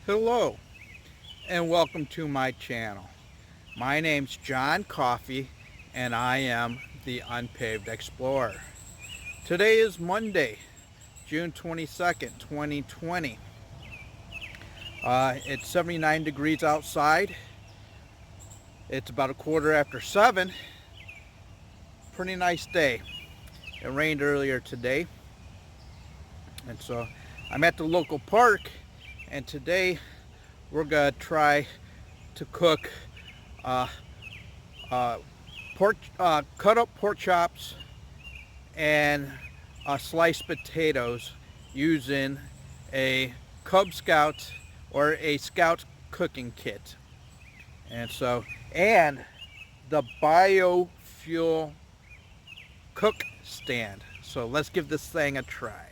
Hello and welcome to my channel. My name's John Coffey and I am the Unpaved Explorer. Today is Monday, June 22nd, 2020. It's 79 degrees outside. It's about 7:15. Pretty nice day. It rained earlier today. And so I'm at the local park, and today we're gonna try to cook cut up pork chops and sliced potatoes using a Cub Scout or a Scout cooking kit, and the Biofuel Cook Stand. So let's give this thing a try.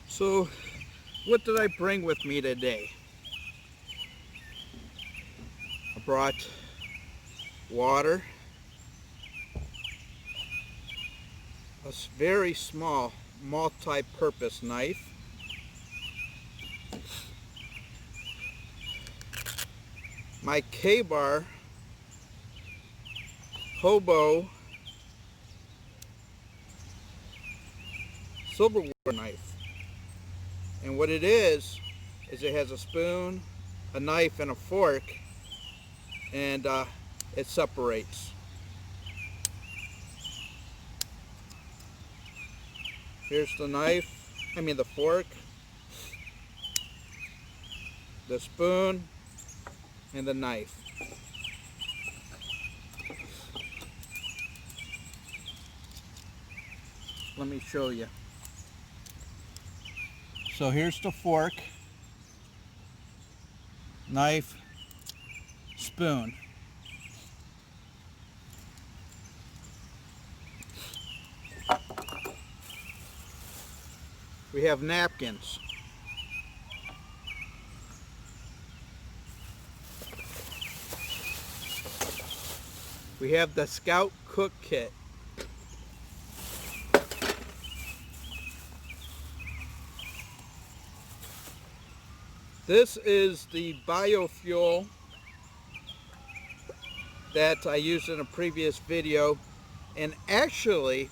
So what did I bring with me today? I brought water, a very small multi-purpose knife, my K-bar Hobo silverware knife. And what it is it has a spoon, a knife, and a fork, and it separates. Here's the the fork, the spoon, and the knife. Let me show you. So here's the fork, knife, spoon. We have napkins. We have the Scout Cook Kit. This is the biofuel that I used in a previous video, and actually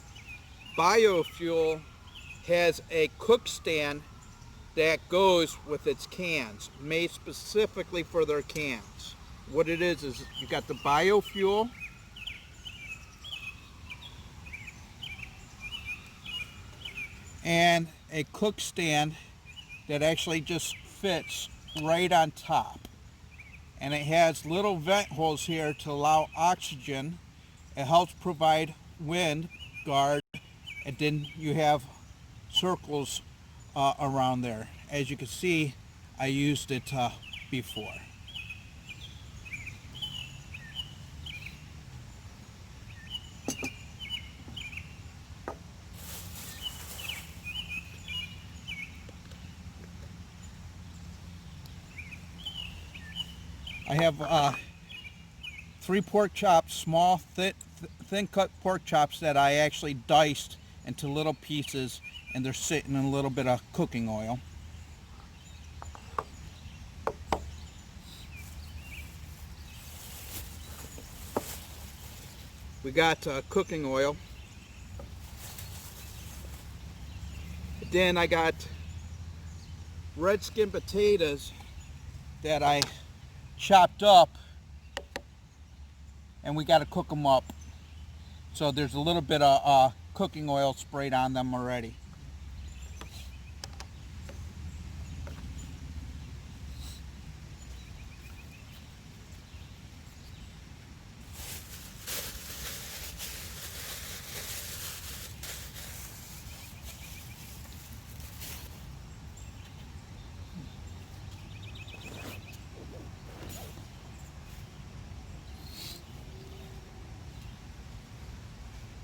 biofuel has a cook stand that goes with its cans, made specifically for their cans. What it is you got the biofuel, and a cook stand that actually just fits right on top, and it has little vent holes here to allow oxygen. It helps provide wind guard, and then you have circles around there. As you can see, I used it before. I have 3 pork chops, small, thin cut pork chops that I actually diced into little pieces, and they're sitting in a little bit of cooking oil. We got cooking oil. Then I got red skin potatoes that I chopped up, and we got to cook them up. So there's a little bit of cooking oil sprayed on them already.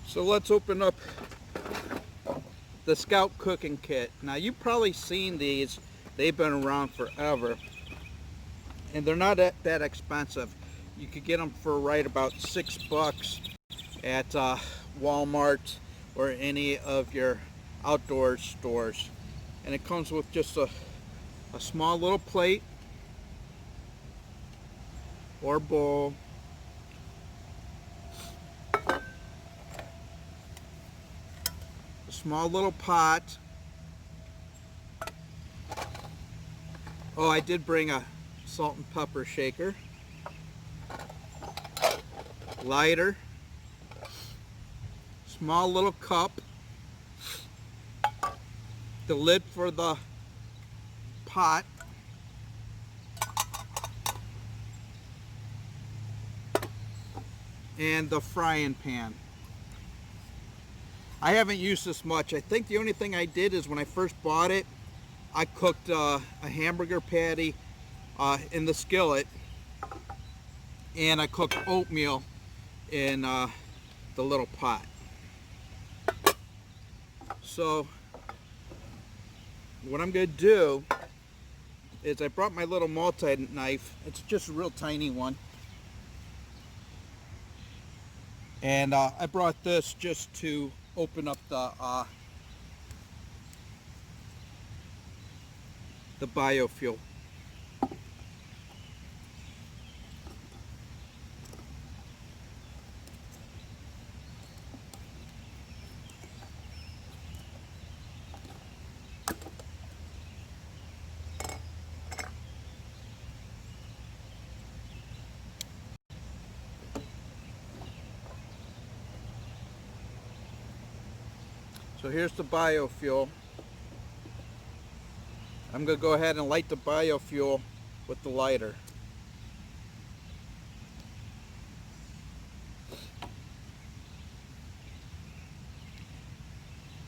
So let's open up the Scout cooking kit. Now you've probably seen these. They've been around forever, and they're not that expensive. You could get them for right about $6 at Walmart or any of your outdoor stores. and it comes with just a small little plate or bowl. A small little pot. Oh, I did bring a salt and pepper shaker. Lighter. Small little cup. The lid for the pot. And the frying pan. I haven't used this much. I think the only thing I did is when I first bought it, I cooked a hamburger patty in the skillet, and I cooked oatmeal in the little pot. So what I'm going to do is I brought my little multi-knife. It's just a real tiny one. And I brought this just to open up the biofuel. So here's the biofuel. I'm going to go ahead and light the biofuel with the lighter.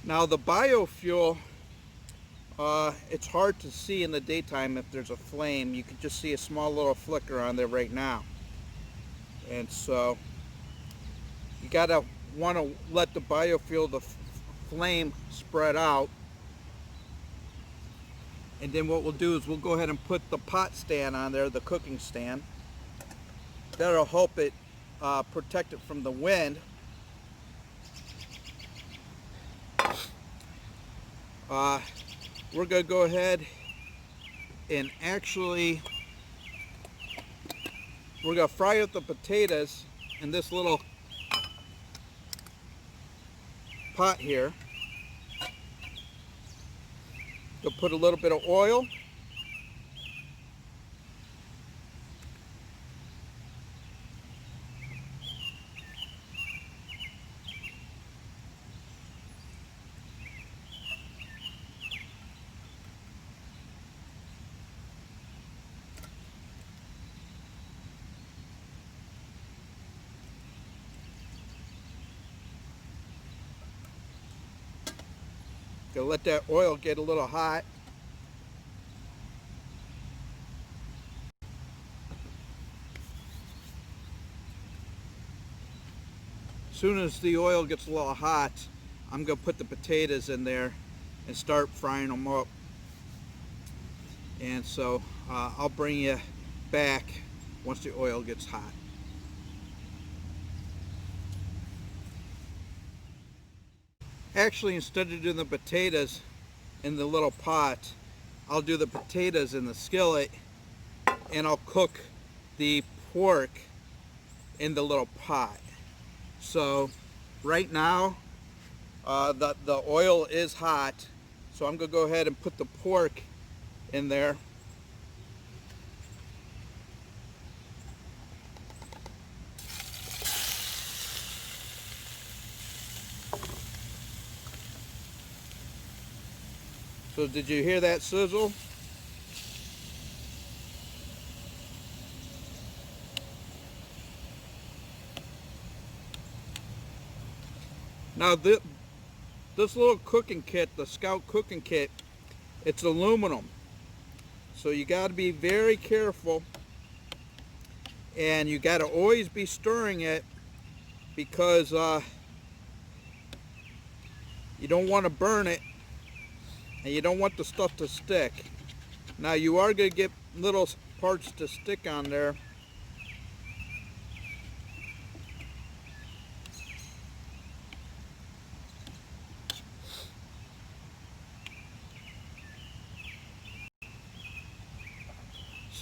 Now the biofuel, it's hard to see in the daytime if there's a flame. You can just see a small little flicker on there right now. And so you gotta want to let the biofuel, the flame spread out. And then what we'll do is we'll go ahead and put the pot stand on there, the cooking stand. That'll help it protect it from the wind. We're going to go ahead and actually, we're going to fry up the potatoes in this little pot here. We'll put a little bit of oil. Gonna let that oil get a little hot. As soon as the oil gets a little hot, I'm gonna put the potatoes in there and start frying them up. And so I'll bring you back once the oil gets hot. Actually, instead of doing the potatoes in the little pot, I'll do the potatoes in the skillet, and I'll cook the pork in the little pot. So right now the oil is hot, so I'm gonna go ahead and put the pork in there. So did you hear that sizzle? Now this little cooking kit, the Scout cooking kit, it's aluminum. So you got to be very careful, and you got to always be stirring it, because you don't want to burn it, and you don't want the stuff to stick. Now you are going to get little parts to stick on there.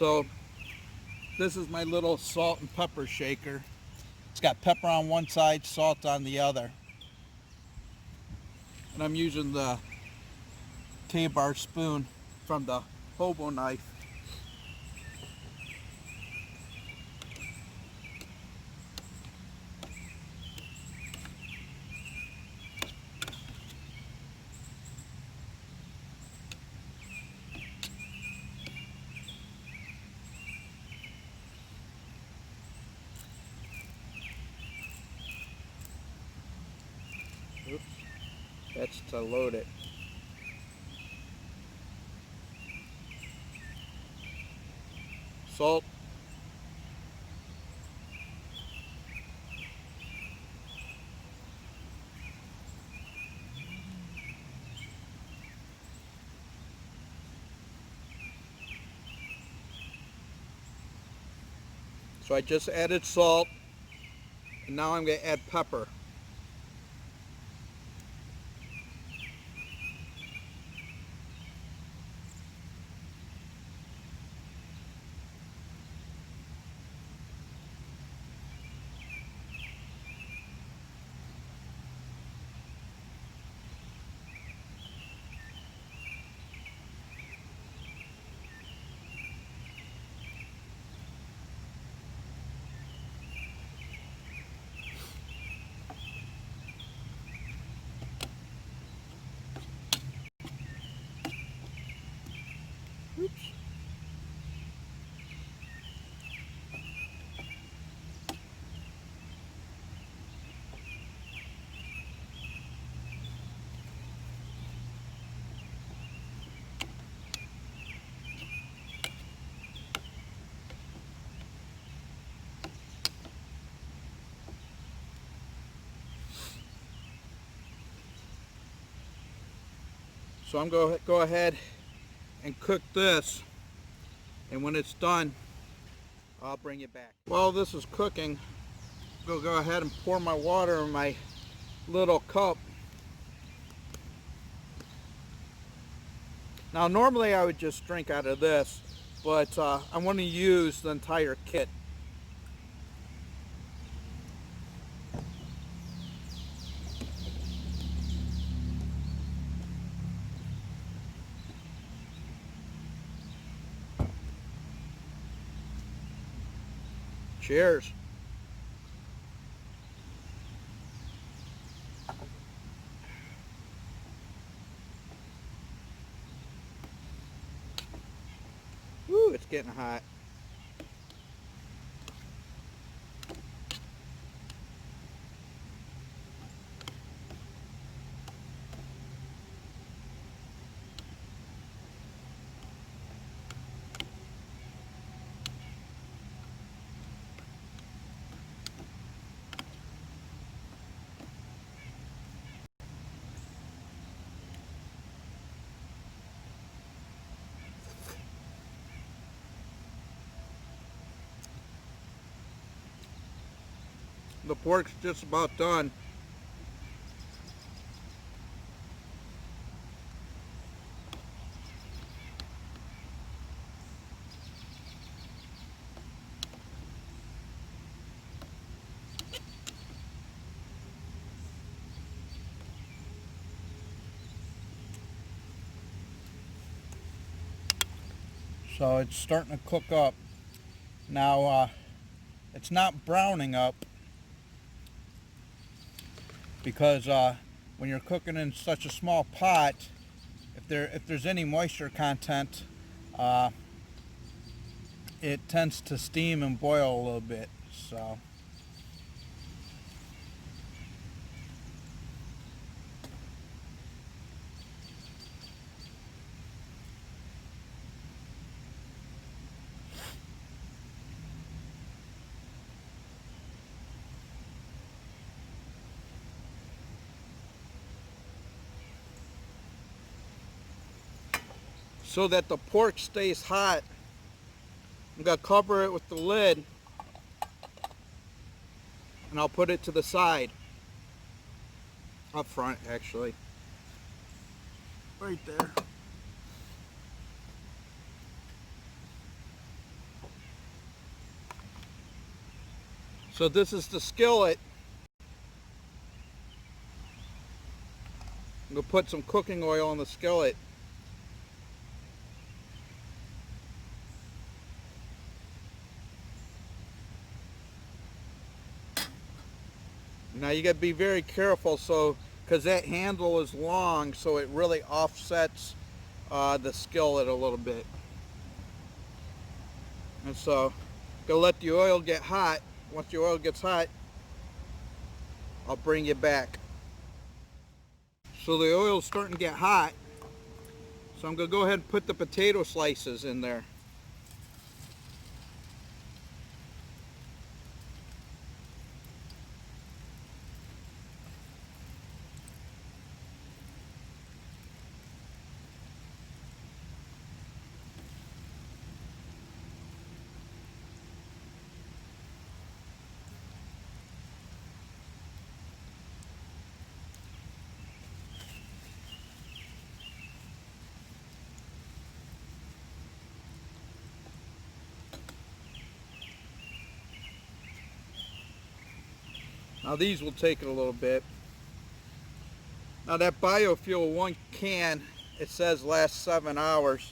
So this is my little salt and pepper shaker. It's got pepper on one side, salt on the other. And I'm using the K-bar spoon from the Hobo Knife. Oops, that's to load it. Salt. So I just added salt, and now I'm going to add pepper. Oops. So I'm going to go ahead and cook this, and when it's done, I'll bring it back. While this is cooking, I'll go ahead and pour my water in my little cup. Now normally I would just drink out of this, but I want to use the entire kit. Cheers. Woo, it's getting hot. The pork's just about done. So it's starting to cook up. Now it's not browning up because when you're cooking in such a small pot, if there's any moisture content, it tends to steam and boil a little bit. So that the pork stays hot, I'm going to cover it with the lid, and I'll put it to the side. Up front, actually. Right there. So this is the skillet. I'm going to put some cooking oil in the skillet. Now you got to be very careful, so because that handle is long, so it really offsets the skillet a little bit. And so go let the oil get hot. Once the oil gets hot, I'll bring you back. So the oil's starting to get hot, so I'm going to go ahead and put the potato slices in there. Now these will take it a little bit. Now that Biofuel 1 can, it says lasts 7 hours.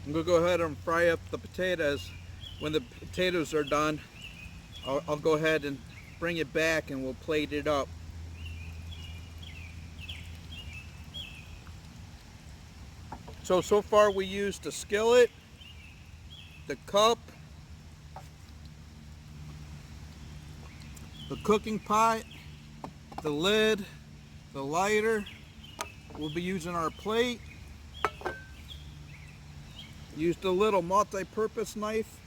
I'm going to go ahead and fry up the potatoes. When the potatoes are done, I'll go ahead and bring it back and we'll plate it up. So far we used the skillet, the cup, the cooking pot, the lid, the lighter. We'll be using our plate. Used a little multi-purpose knife.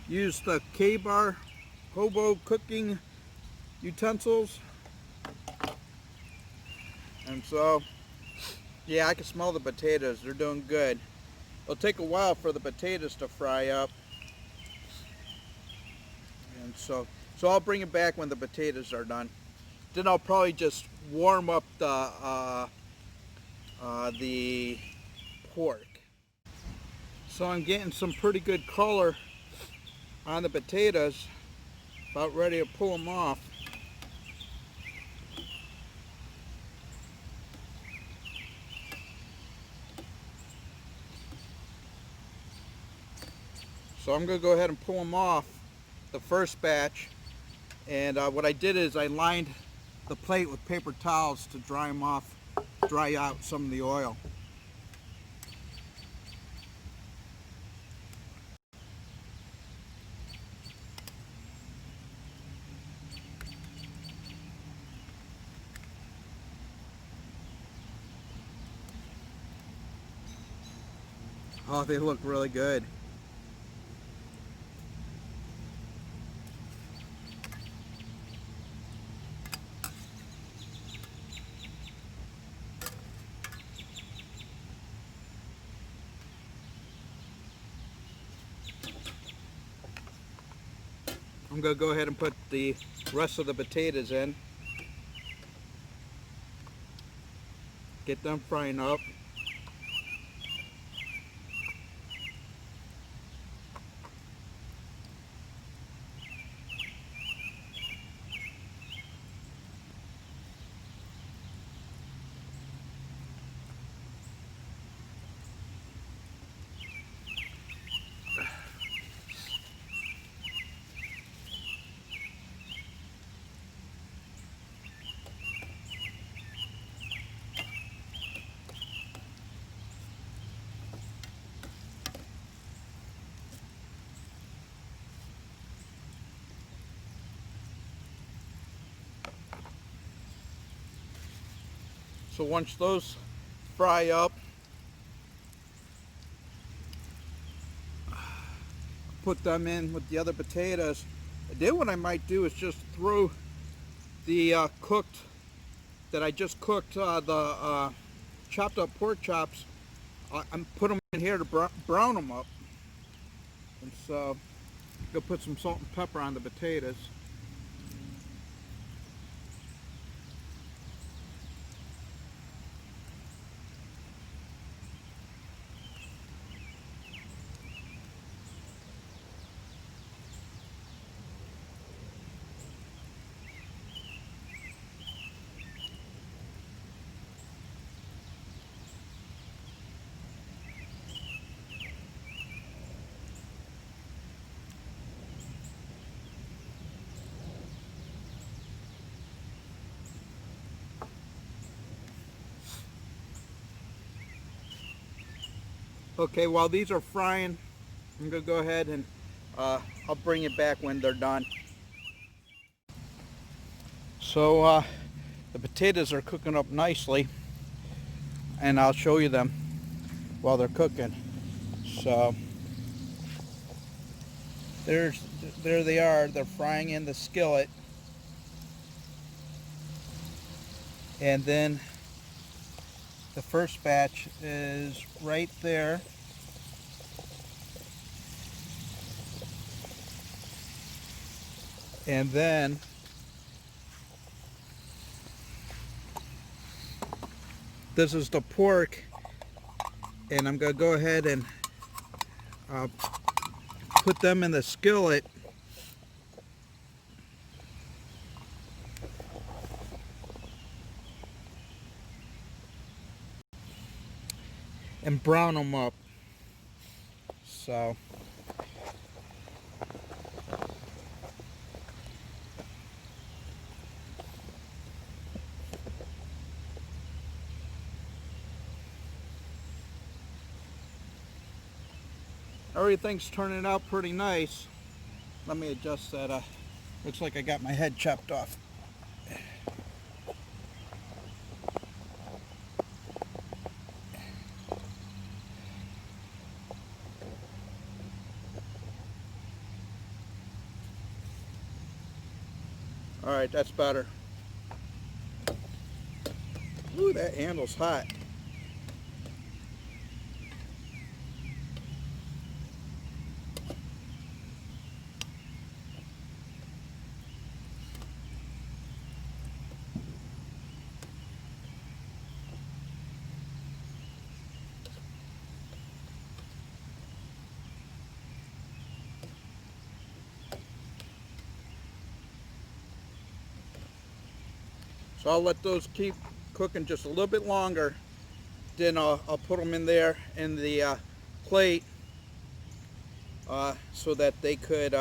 Used the K-bar Hobo cooking utensils. And so, yeah, I can smell the potatoes. They're doing good. It'll take a while for the potatoes to fry up. And so I'll bring it back when the potatoes are done. Then I'll probably just warm up the pork. So I'm getting some pretty good color on the potatoes. About ready to pull them off. So I'm going to go ahead and pull them off the first batch. And what I did is I lined the plate with paper towels to dry them off, dry out some of the oil. Oh, they look really good. I'm going to go ahead and put the rest of the potatoes in. Get them frying up. So once those fry up, put them in with the other potatoes. Then what I might do is just throw the that I just cooked, the chopped up pork chops, and put them in here to brown them up. And so, go put some salt and pepper on the potatoes. Okay, while these are frying, I'm going to go ahead and I'll bring it back when they're done. So the potatoes are cooking up nicely, and I'll show you them while they're cooking. So there they are. They're frying in the skillet, and then the first batch is right there. And then this is the pork, and I'm going to go ahead and put them in the skillet. And brown them up. So everything's turning out pretty nice. Let me adjust that. Looks like I got my head chopped off. All right, that's better. Ooh, that handle's hot. So I'll let those keep cooking just a little bit longer. Then I'll put them in there in the plate so that they could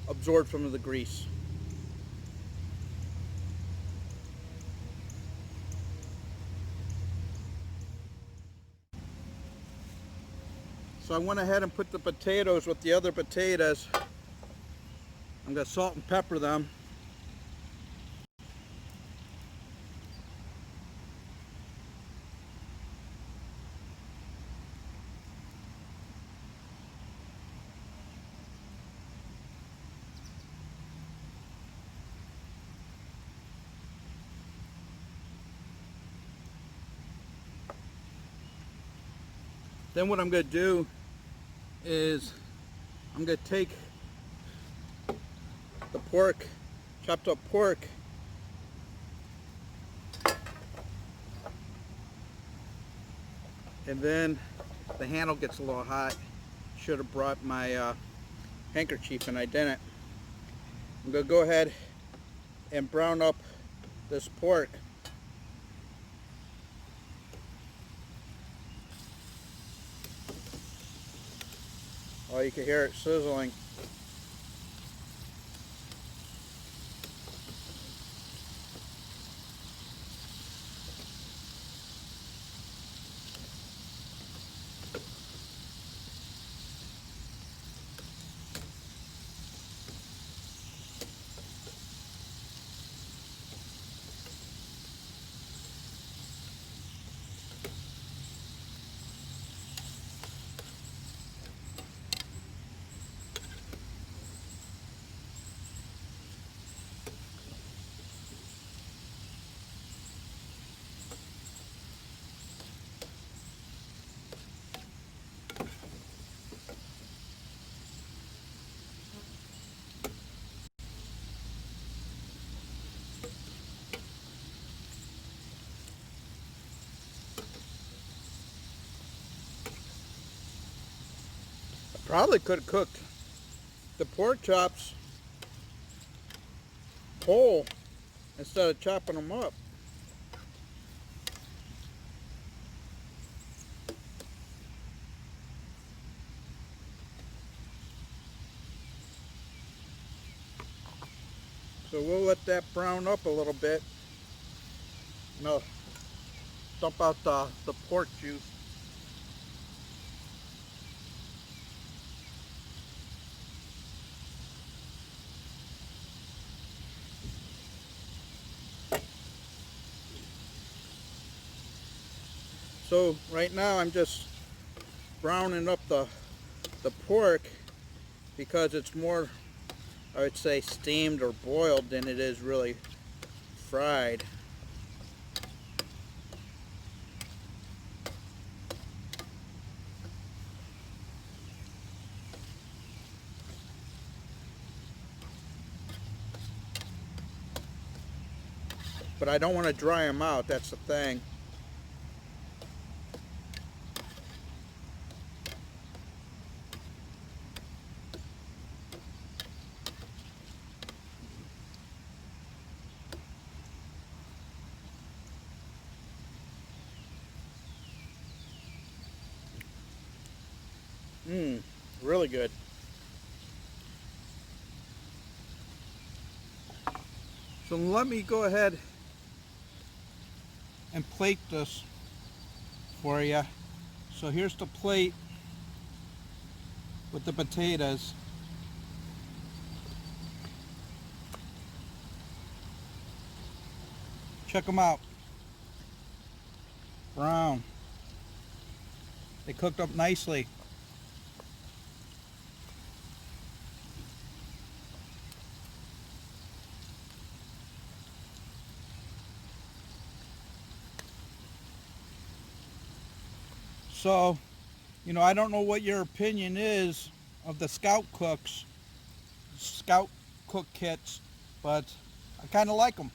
absorb some of the grease. So I went ahead and put the potatoes with the other potatoes. I'm going to salt and pepper them. Then what I'm going to do is I'm going to take the pork, chopped up pork, and then the handle gets a little hot. Should have brought my handkerchief and I didn't. I'm going to go ahead and brown up this pork. Oh, you can hear it sizzling. Probably could have cooked the pork chops whole instead of chopping them up. So we'll let that brown up a little bit. No, dump out the pork juice. So right now I'm just browning up the pork because it's more, I would say, steamed or boiled than it is really fried. But I don't want to dry them out, that's the thing. Really good. So let me go ahead and plate this for you. So here's the plate with the potatoes. Check them out. Brown. They cooked up nicely. So, you know, I don't know what your opinion is of the Scout Cook kits, but I kind of like them.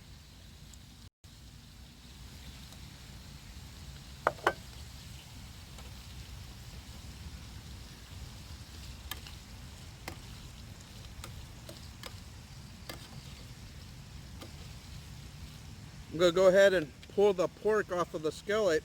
I'm going to go ahead and pull the pork off of the skillet.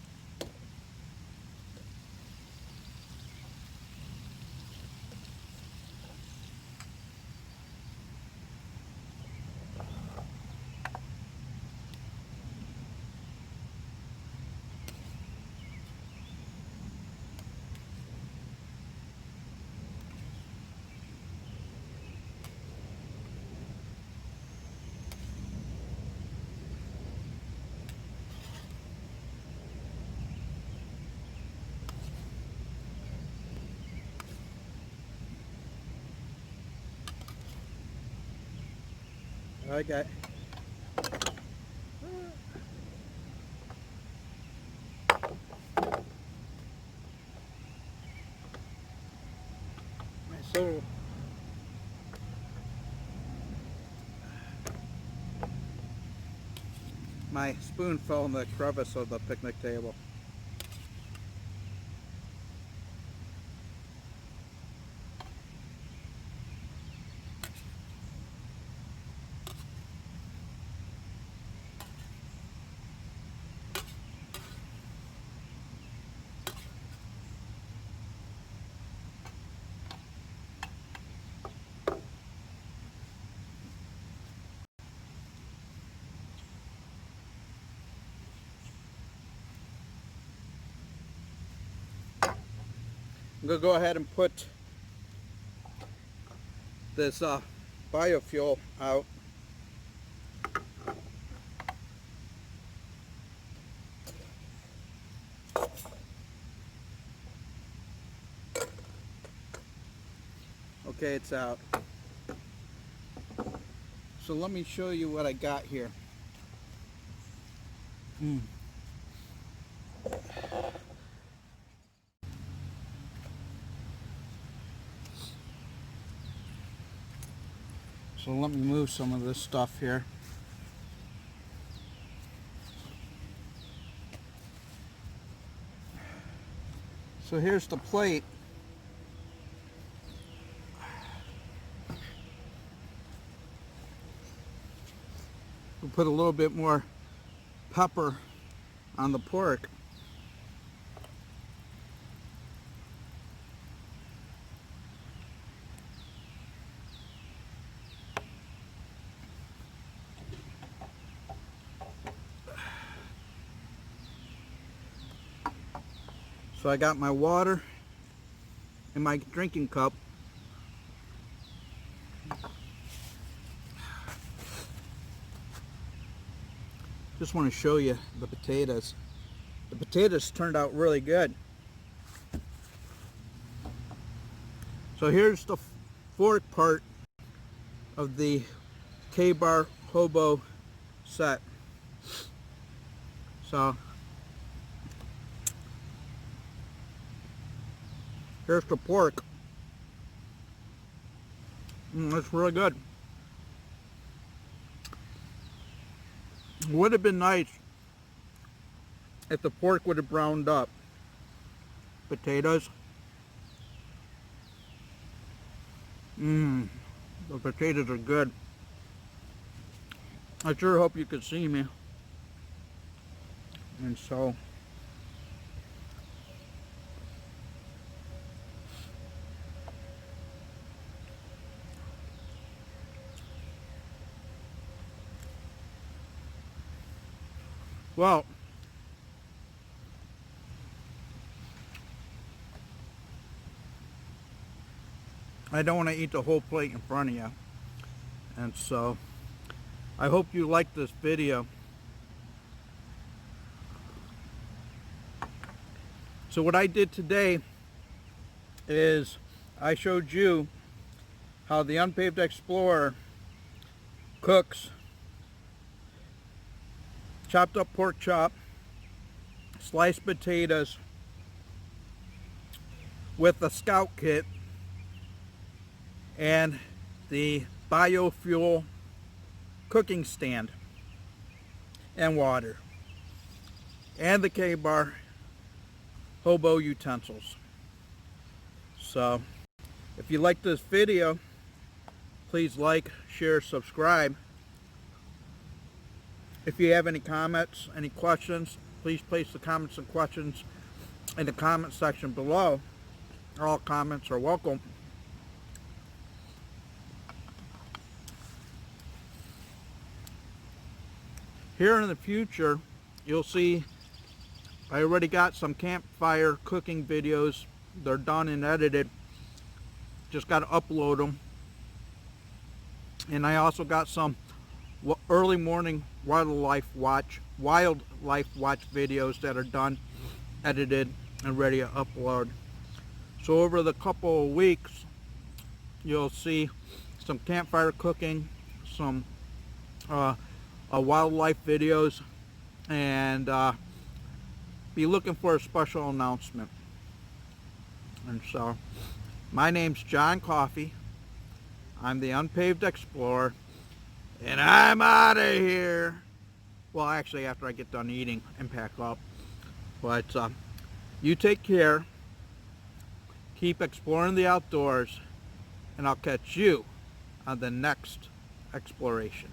I got nice little my spoon fell in the crevice of the picnic table. I'm going to go ahead and put this biofuel out. Okay, it's out. So let me show you what I got here. So let me move some of this stuff here. So here's the plate. put a little bit more pepper on the pork. So I got my water in my drinking cup. Just want to show you the potatoes. The potatoes turned out really good. So here's the fork part of the K-Bar Hobo set. So here's the pork. That's really good. Would have been nice if the pork would have browned up. Potatoes. The potatoes are good. I sure hope you could see me. And so well, I don't want to eat the whole plate in front of you. And so I hope you like this video. So what I did today is I showed you how the Unpaved Explorer cooks chopped up pork chop, sliced potatoes with a Scout kit and the Biofuel cooking stand and water and the K-Bar Hobo utensils. So if you like this video, please like, share, subscribe. If you have any comments, any questions, please place the comments and questions in the comment section below. All comments are welcome. Here in the future, you'll see I already got some campfire cooking videos. They're done and edited. Just got to upload them. And I also got some early morning wildlife watch videos that are done, edited, and ready to upload. So over the couple of weeks, you'll see some campfire cooking, some wildlife videos, and be looking for a special announcement. And so my name's John Coffey. I'm the Unpaved Explorer, and I'm out of here. Well, actually, after I get done eating and pack up. But you take care, keep exploring the outdoors, and I'll catch you on the next exploration.